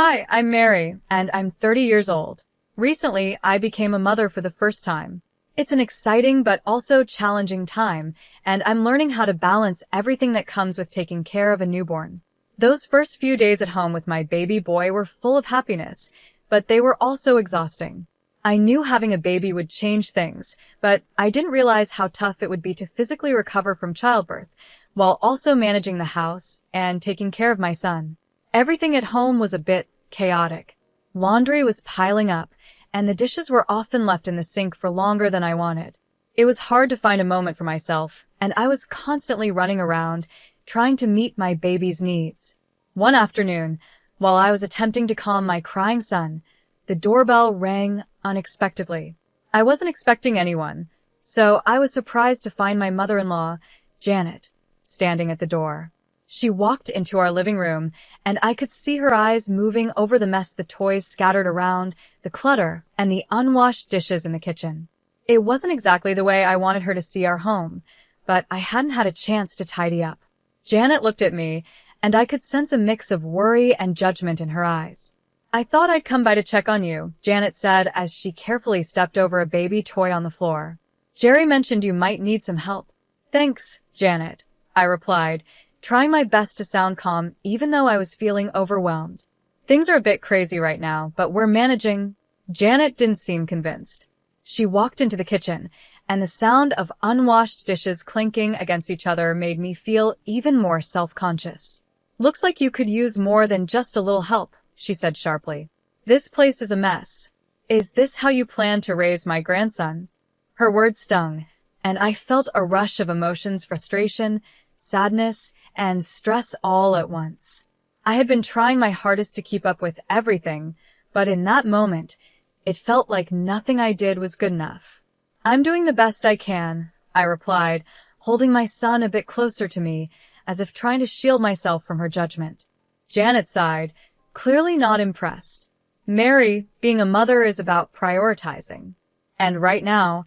Hi, I'm Mary, and I'm 30 years old. Recently, I became a mother for the first time. It's an exciting but also challenging time, and I'm learning how to balance everything that comes with taking care of a newborn. Those first few days at home with my baby boy were full of happiness, but they were also exhausting. I knew having a baby would change things, but I didn't realize how tough it would be to physically recover from childbirth, while also managing the house and taking care of my son. Everything at home was a bit chaotic. Laundry was piling up, and the dishes were often left in the sink for longer than I wanted. It was hard to find a moment for myself, and I was constantly running around, trying to meet my baby's needs. One afternoon, while I was attempting to calm my crying son, the doorbell rang unexpectedly. I wasn't expecting anyone, so I was surprised to find my mother-in-law, Janet, standing at the door. She walked into our living room, and I could see her eyes moving over the mess, the toys scattered around, the clutter, and the unwashed dishes in the kitchen. It wasn't exactly the way I wanted her to see our home, but I hadn't had a chance to tidy up. Janet looked at me, and I could sense a mix of worry and judgment in her eyes. "I thought I'd come by to check on you," Janet said as she carefully stepped over a baby toy on the floor. "Jerry mentioned you might need some help." "Thanks, Janet," I replied, trying my best to sound calm even though I was feeling overwhelmed. "Things are a bit crazy right now, but we're managing." Janet didn't seem convinced. She walked into the kitchen, and the sound of unwashed dishes clinking against each other made me feel even more self-conscious. "Looks like you could use more than just a little help," she said sharply. "This place is a mess. Is this how you plan to raise my grandsons?" Her words stung, and I felt a rush of emotions, frustration, sadness, and stress all at once. I had been trying my hardest to keep up with everything, but in that moment, it felt like nothing I did was good enough. "I'm doing the best I can," I replied, holding my son a bit closer to me, as if trying to shield myself from her judgment. Janet sighed, clearly not impressed. "Mary, being a mother is about prioritizing. And right now,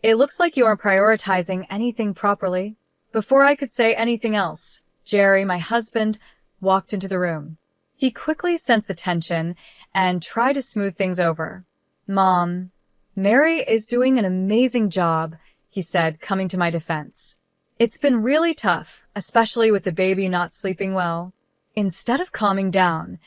it looks like you aren't prioritizing anything properly." Before I could say anything else, Jerry, my husband, walked into the room. He quickly sensed the tension and tried to smooth things over. "Mom, Mary is doing an amazing job," he said, coming to my defense. "It's been really tough, especially with the baby not sleeping well." Instead of calming down,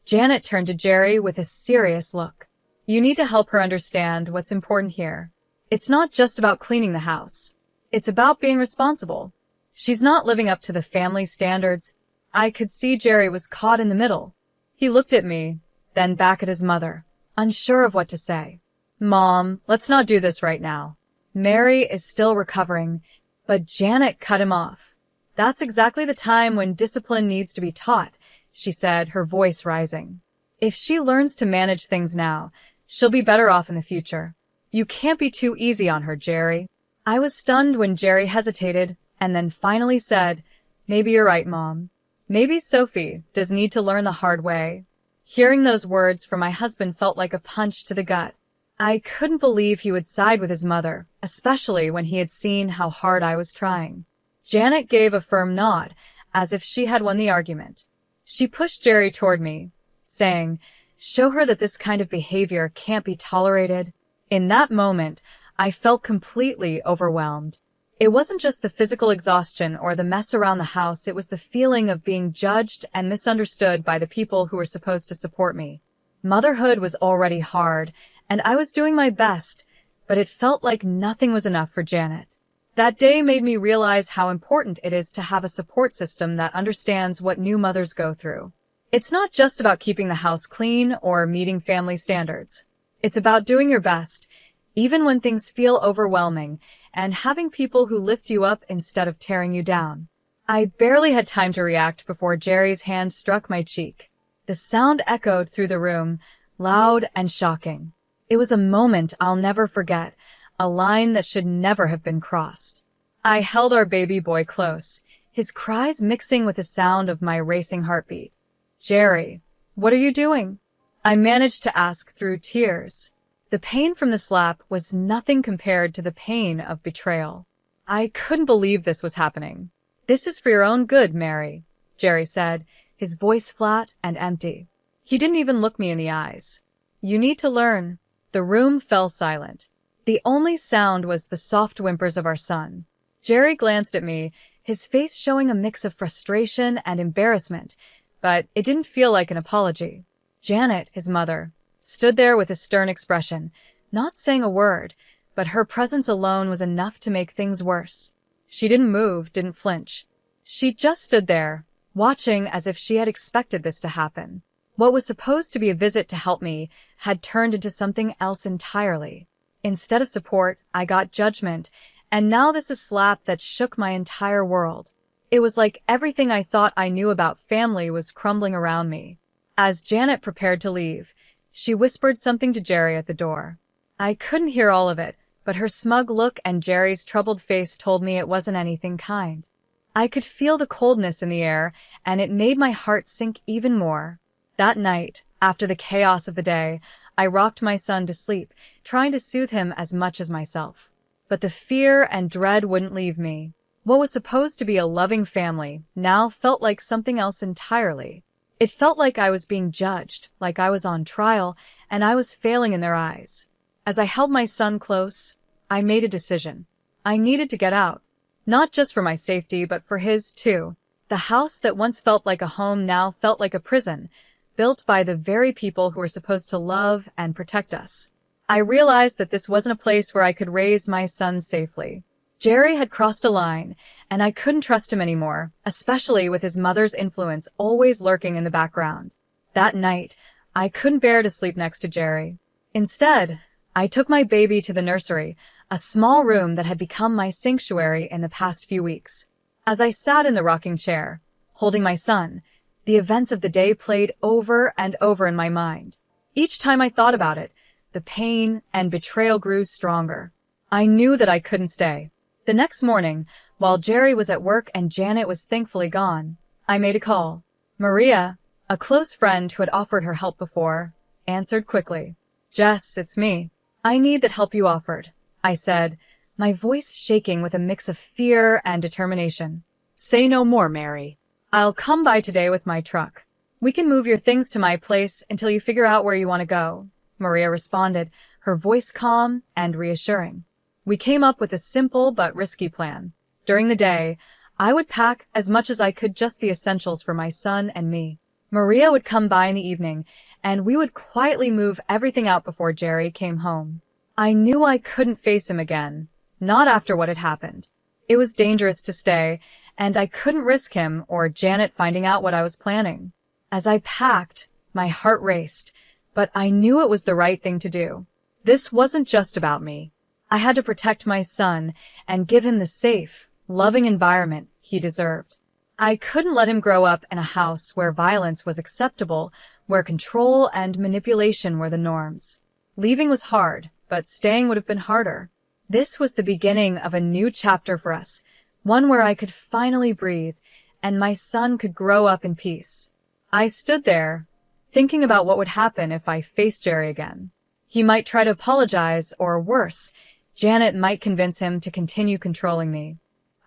Janet turned to Jerry with a serious look. "You need to help her understand what's important here. It's not just about cleaning the house. It's about being responsible. She's not living up to the family standards." I could see Jerry was caught in the middle. He looked at me, then back at his mother, unsure of what to say. "Mom, let's not do this right now. Mary is still recovering." But Janet cut him off. "That's exactly the time when discipline needs to be taught," she said, her voice rising. "If she learns to manage things now, she'll be better off in the future. You can't be too easy on her, Jerry." I was stunned when Jerry hesitated, and then finally said, "Maybe you're right, Mom. Maybe Sophie does need to learn the hard way." Hearing those words from my husband felt like a punch to the gut. I couldn't believe he would side with his mother, especially when he had seen how hard I was trying. Janet gave a firm nod, as if she had won the argument. She pushed Jerry toward me, saying, "Show her that this kind of behavior can't be tolerated." In that moment, I felt completely overwhelmed. It wasn't just the physical exhaustion or the mess around the house, it was the feeling of being judged and misunderstood by the people who were supposed to support me. Motherhood was already hard, and I was doing my best, but it felt like nothing was enough for Janet. That day made me realize how important it is to have a support system that understands what new mothers go through. It's not just about keeping the house clean or meeting family standards. It's about doing your best, even when things feel overwhelming, and having people who lift you up instead of tearing you down. I barely had time to react before Jerry's hand struck my cheek. The sound echoed through the room, loud and shocking. It was a moment I'll never forget, a line that should never have been crossed. I held our baby boy close, his cries mixing with the sound of my racing heartbeat. "Jerry, what are you doing?" I managed to ask through tears. The pain from the slap was nothing compared to the pain of betrayal. I couldn't believe this was happening. "This is for your own good, Mary," Jerry said, his voice flat and empty. He didn't even look me in the eyes. "You need to learn." The room fell silent. The only sound was the soft whimpers of our son. Jerry glanced at me, his face showing a mix of frustration and embarrassment, but it didn't feel like an apology. Janet, his mother, stood there with a stern expression, not saying a word, but her presence alone was enough to make things worse. She didn't move, didn't flinch. She just stood there, watching as if she had expected this to happen. What was supposed to be a visit to help me had turned into something else entirely. Instead of support, I got judgment, and now this is a slap that shook my entire world. It was like everything I thought I knew about family was crumbling around me. As Janet prepared to leave, she whispered something to Jerry at the door. I couldn't hear all of it, but her smug look and Jerry's troubled face told me it wasn't anything kind. I could feel the coldness in the air, and it made my heart sink even more. That night, after the chaos of the day, I rocked my son to sleep, trying to soothe him as much as myself. But the fear and dread wouldn't leave me. What was supposed to be a loving family now felt like something else entirely. It felt like I was being judged, like I was on trial, and I was failing in their eyes. As I held my son close, I made a decision. I needed to get out. Not just for my safety, but for his too. The house that once felt like a home now felt like a prison, built by the very people who were supposed to love and protect us. I realized that this wasn't a place where I could raise my son safely. Jerry had crossed a line, and I couldn't trust him anymore, especially with his mother's influence always lurking in the background. That night, I couldn't bear to sleep next to Jerry. Instead, I took my baby to the nursery, a small room that had become my sanctuary in the past few weeks. As I sat in the rocking chair, holding my son, the events of the day played over and over in my mind. Each time I thought about it, the pain and betrayal grew stronger. I knew that I couldn't stay. The next morning, while Jerry was at work and Janet was thankfully gone, I made a call. Maria, a close friend who had offered her help before, answered quickly. "Jess, it's me. I need that help you offered," I said, my voice shaking with a mix of fear and determination. "Say no more, Mary. I'll come by today with my truck. We can move your things to my place until you figure out where you want to go," Maria responded, her voice calm and reassuring. We came up with a simple but risky plan. During the day, I would pack as much as I could, just the essentials for my son and me. Maria would come by in the evening, and we would quietly move everything out before Jerry came home. I knew I couldn't face him again, not after what had happened. It was dangerous to stay, and I couldn't risk him or Janet finding out what I was planning. As I packed, my heart raced, but I knew it was the right thing to do. This wasn't just about me. I had to protect my son and give him the safe, loving environment he deserved. I couldn't let him grow up in a house where violence was acceptable, where control and manipulation were the norms. Leaving was hard, but staying would have been harder. This was the beginning of a new chapter for us, one where I could finally breathe, and my son could grow up in peace. I stood there, thinking about what would happen if I faced Jerry again. He might try to apologize, or worse, Janet might convince him to continue controlling me.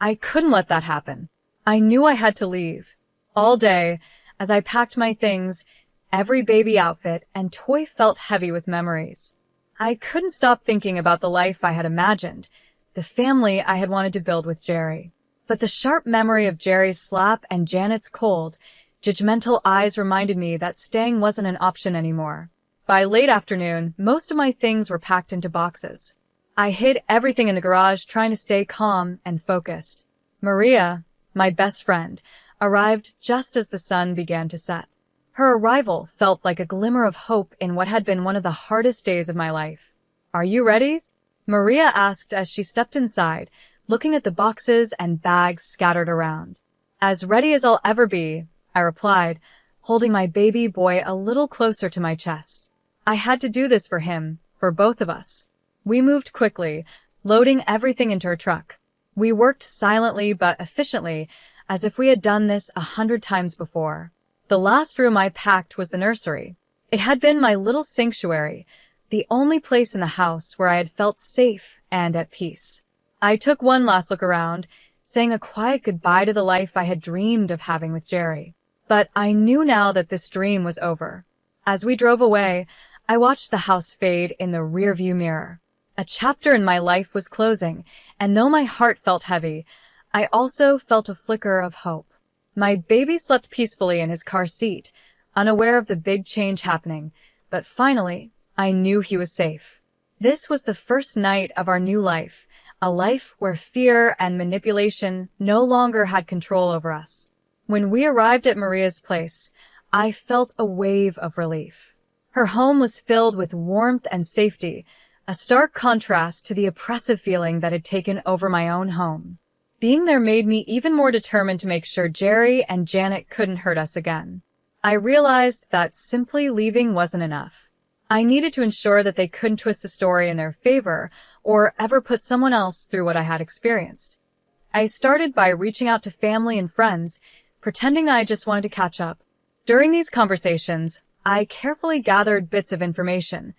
I couldn't let that happen. I knew I had to leave. All day, as I packed my things, every baby outfit and toy felt heavy with memories. I couldn't stop thinking about the life I had imagined, the family I had wanted to build with Jerry. But the sharp memory of Jerry's slap and Janet's cold, judgmental eyes reminded me that staying wasn't an option anymore. By late afternoon, most of my things were packed into boxes. I hid everything in the garage, trying to stay calm and focused. Maria, my best friend, arrived just as the sun began to set. Her arrival felt like a glimmer of hope in what had been one of the hardest days of my life. "Are you ready?" Maria asked as she stepped inside, looking at the boxes and bags scattered around. "As ready as I'll ever be," I replied, holding my baby boy a little closer to my chest. I had to do this for him, for both of us. We moved quickly, loading everything into her truck. We worked silently but efficiently, as if we had done this 100 times before. The last room I packed was the nursery. It had been my little sanctuary, the only place in the house where I had felt safe and at peace. I took one last look around, saying a quiet goodbye to the life I had dreamed of having with Jerry. But I knew now that this dream was over. As we drove away, I watched the house fade in the rearview mirror. A chapter in my life was closing, and though my heart felt heavy, I also felt a flicker of hope. My baby slept peacefully in his car seat, unaware of the big change happening, but finally, I knew he was safe. This was the first night of our new life, a life where fear and manipulation no longer had control over us. When we arrived at Maria's place, I felt a wave of relief. Her home was filled with warmth and safety, a stark contrast to the oppressive feeling that had taken over my own home. Being there made me even more determined to make sure Jerry and Janet couldn't hurt us again. I realized that simply leaving wasn't enough. I needed to ensure that they couldn't twist the story in their favor or ever put someone else through what I had experienced. I started by reaching out to family and friends, pretending I just wanted to catch up. During these conversations, I carefully gathered bits of information,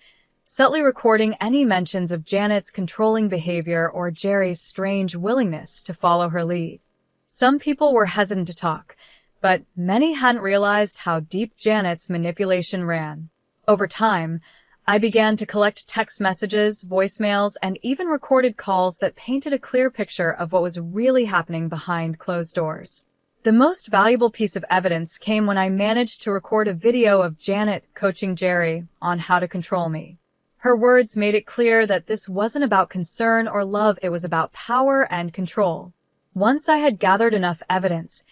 subtly recording any mentions of Janet's controlling behavior or Jerry's strange willingness to follow her lead. Some people were hesitant to talk, but many hadn't realized how deep Janet's manipulation ran. Over time, I began to collect text messages, voicemails, and even recorded calls that painted a clear picture of what was really happening behind closed doors. The most valuable piece of evidence came when I managed to record a video of Janet coaching Jerry on how to control me. Her words made it clear that this wasn't about concern or love, it was about power and control. Once I had gathered enough evidence,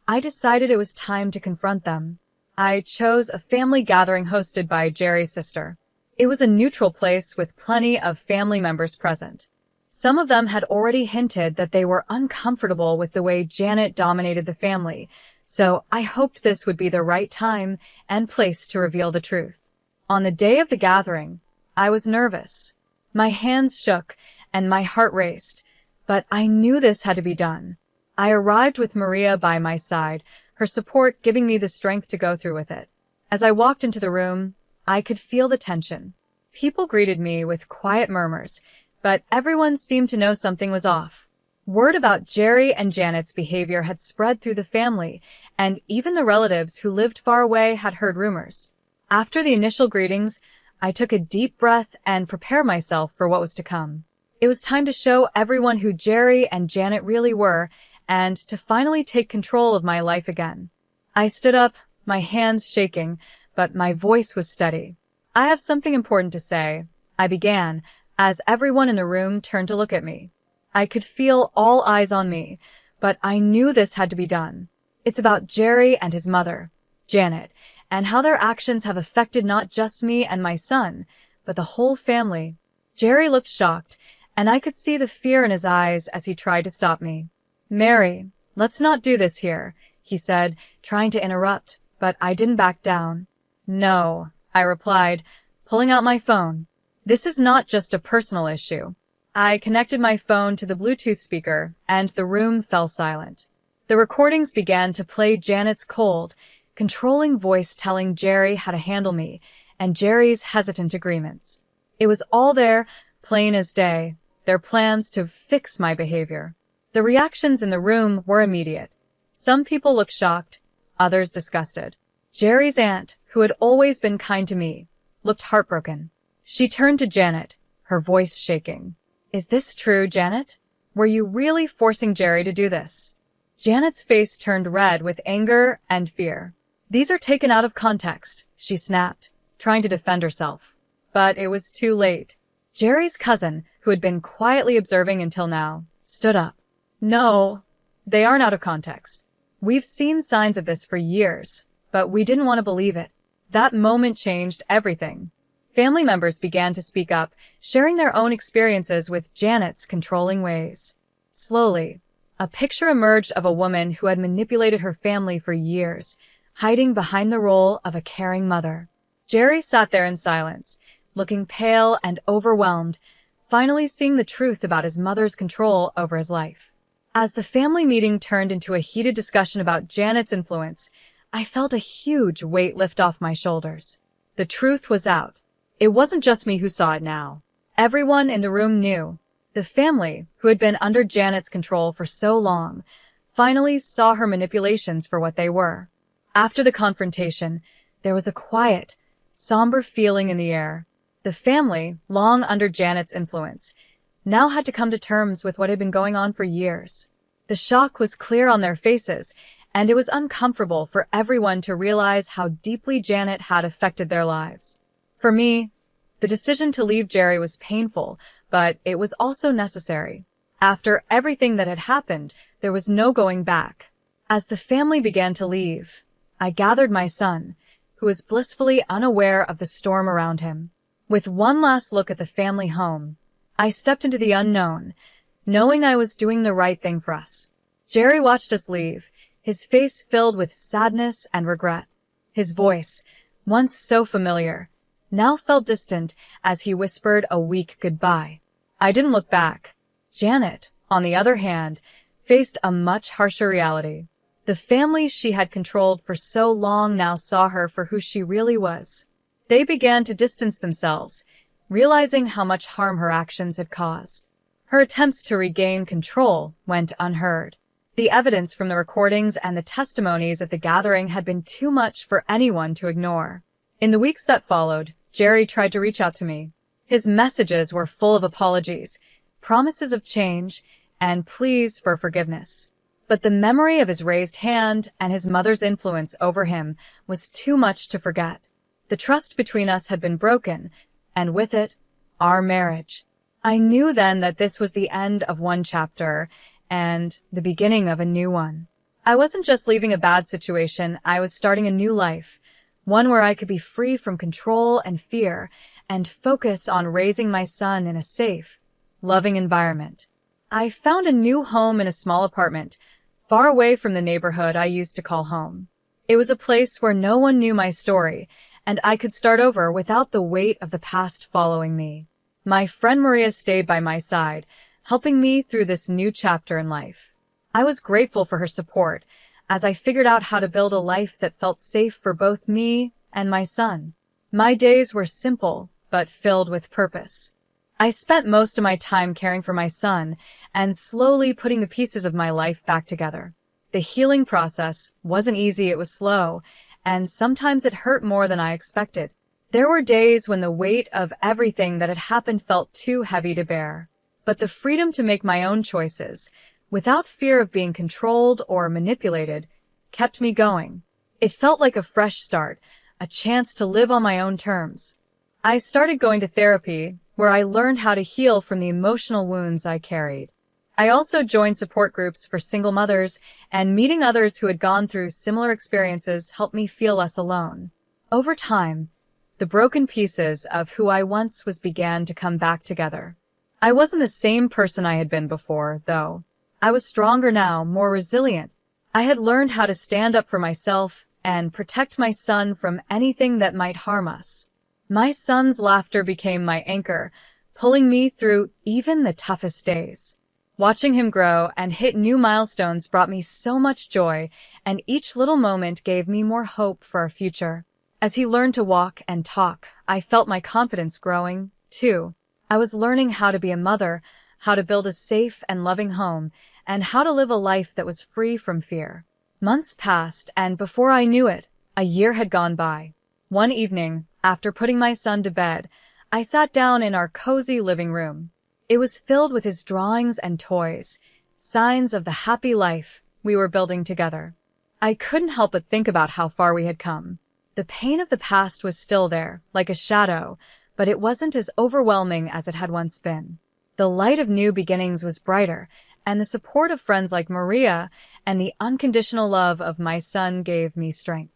I decided it was time to confront them. I chose a family gathering hosted by Jerry's sister. It was a neutral place with plenty of family members present. Some of them had already hinted that they were uncomfortable with the way Janet dominated the family, so I hoped this would be the right time and place to reveal the truth. On the day of the gathering, I was nervous. My hands shook and my heart raced, but I knew this had to be done. I arrived with Maria by my side, her support giving me the strength to go through with it. As I walked into the room, I could feel the tension. People greeted me with quiet murmurs, but everyone seemed to know something was off. Word about Jerry and Janet's behavior had spread through the family, and even the relatives who lived far away had heard rumors. After the initial greetings, I took a deep breath and prepared myself for what was to come. It was time to show everyone who Jerry and Janet really were, and to finally take control of my life again. I stood up, my hands shaking, but my voice was steady. I have something important to say, I began, as everyone in the room turned to look at me. I could feel all eyes on me, but I knew this had to be done. It's about Jerry and his mother, Janet, and how their actions have affected not just me and my son, but the whole family. Jerry looked shocked, and I could see the fear in his eyes as he tried to stop me. "Mary, let's not do this here," he said, trying to interrupt, but I didn't back down. "No," I replied, pulling out my phone. "This is not just a personal issue." I connected my phone to the Bluetooth speaker, and the room fell silent. The recordings began to play Janet's cold, controlling voice telling Jerry how to handle me, and Jerry's hesitant agreements. It was all there, plain as day, their plans to fix my behavior. The reactions in the room were immediate. Some people looked shocked, others disgusted. Jerry's aunt, who had always been kind to me, looked heartbroken. She turned to Janet, her voice shaking. "Is this true, Janet? Were you really forcing Jerry to do this?" Janet's face turned red with anger and fear. "These are taken out of context," she snapped, trying to defend herself. But it was too late. Jerry's cousin, who had been quietly observing until now, stood up. "No, they aren't out of context. We've seen signs of this for years, but we didn't want to believe it." That moment changed everything. Family members began to speak up, sharing their own experiences with Janet's controlling ways. Slowly, a picture emerged of a woman who had manipulated her family for years, hiding behind the role of a caring mother. Jerry sat there in silence, looking pale and overwhelmed, finally seeing the truth about his mother's control over his life. As the family meeting turned into a heated discussion about Janet's influence, I felt a huge weight lift off my shoulders. The truth was out. It wasn't just me who saw it now. Everyone in the room knew. The family, who had been under Janet's control for so long, finally saw her manipulations for what they were. After the confrontation, there was a quiet, somber feeling in the air. The family, long under Janet's influence, now had to come to terms with what had been going on for years. The shock was clear on their faces, and it was uncomfortable for everyone to realize how deeply Janet had affected their lives. For me, the decision to leave Jerry was painful, but it was also necessary. After everything that had happened, there was no going back. As the family began to leave, I gathered my son, who was blissfully unaware of the storm around him. With one last look at the family home, I stepped into the unknown, knowing I was doing the right thing for us. Jerry watched us leave, his face filled with sadness and regret. His voice, once so familiar, now felt distant as he whispered a weak goodbye. I didn't look back. Janet, on the other hand, faced a much harsher reality. The family she had controlled for so long now saw her for who she really was. They began to distance themselves, realizing how much harm her actions had caused. Her attempts to regain control went unheard. The evidence from the recordings and the testimonies at the gathering had been too much for anyone to ignore. In the weeks that followed, Jerry tried to reach out to me. His messages were full of apologies, promises of change, and pleas for forgiveness. But the memory of his raised hand and his mother's influence over him was too much to forget. The trust between us had been broken, and with it, our marriage. I knew then that this was the end of one chapter and the beginning of a new one. I wasn't just leaving a bad situation, I was starting a new life, one where I could be free from control and fear and focus on raising my son in a safe, loving environment. I found a new home in a small apartment, far away from the neighborhood I used to call home. It was a place where no one knew my story, and I could start over without the weight of the past following me. My friend Maria stayed by my side, helping me through this new chapter in life. I was grateful for her support as I figured out how to build a life that felt safe for both me and my son. My days were simple, but filled with purpose. I spent most of my time caring for my son and slowly putting the pieces of my life back together. The healing process wasn't easy, it was slow, and sometimes it hurt more than I expected. There were days when the weight of everything that had happened felt too heavy to bear. But the freedom to make my own choices, without fear of being controlled or manipulated, kept me going. It felt like a fresh start, a chance to live on my own terms. I started going to therapy, where I learned how to heal from the emotional wounds I carried. I also joined support groups for single mothers, and meeting others who had gone through similar experiences helped me feel less alone. Over time, the broken pieces of who I once was began to come back together. I wasn't the same person I had been before, though. I was stronger now, more resilient. I had learned how to stand up for myself and protect my son from anything that might harm us. My son's laughter became my anchor, pulling me through even the toughest days. Watching him grow and hit new milestones brought me so much joy, and each little moment gave me more hope for our future. As he learned to walk and talk, I felt my confidence growing, too. I was learning how to be a mother, how to build a safe and loving home, and how to live a life that was free from fear. Months passed, and before I knew it, a year had gone by. One evening, after putting my son to bed, I sat down in our cozy living room. It was filled with his drawings and toys, signs of the happy life we were building together. I couldn't help but think about how far we had come. The pain of the past was still there, like a shadow, but it wasn't as overwhelming as it had once been. The light of new beginnings was brighter, and the support of friends like Maria and the unconditional love of my son gave me strength.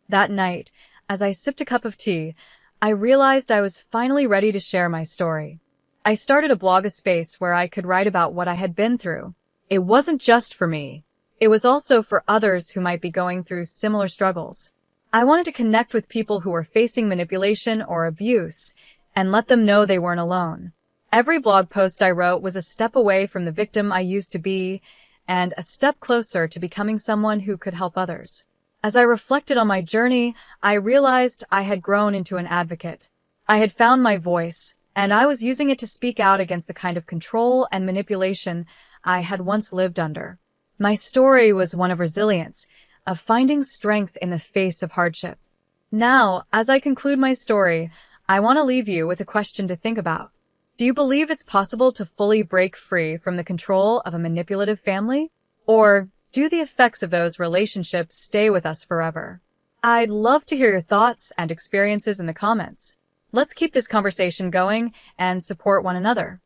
That night, as I sipped a cup of tea, I realized I was finally ready to share my story. I started a blog, a space where I could write about what I had been through. It wasn't just for me. It was also for others who might be going through similar struggles. I wanted to connect with people who were facing manipulation or abuse and let them know they weren't alone. Every blog post I wrote was a step away from the victim I used to be and a step closer to becoming someone who could help others. As I reflected on my journey, I realized I had grown into an advocate. I had found my voice, and I was using it to speak out against the kind of control and manipulation I had once lived under. My story was one of resilience, of finding strength in the face of hardship. Now, as I conclude my story, I want to leave you with a question to think about. Do you believe it's possible to fully break free from the control of a manipulative family? Or do the effects of those relationships stay with us forever? I'd love to hear your thoughts and experiences in the comments. Let's keep this conversation going and support one another.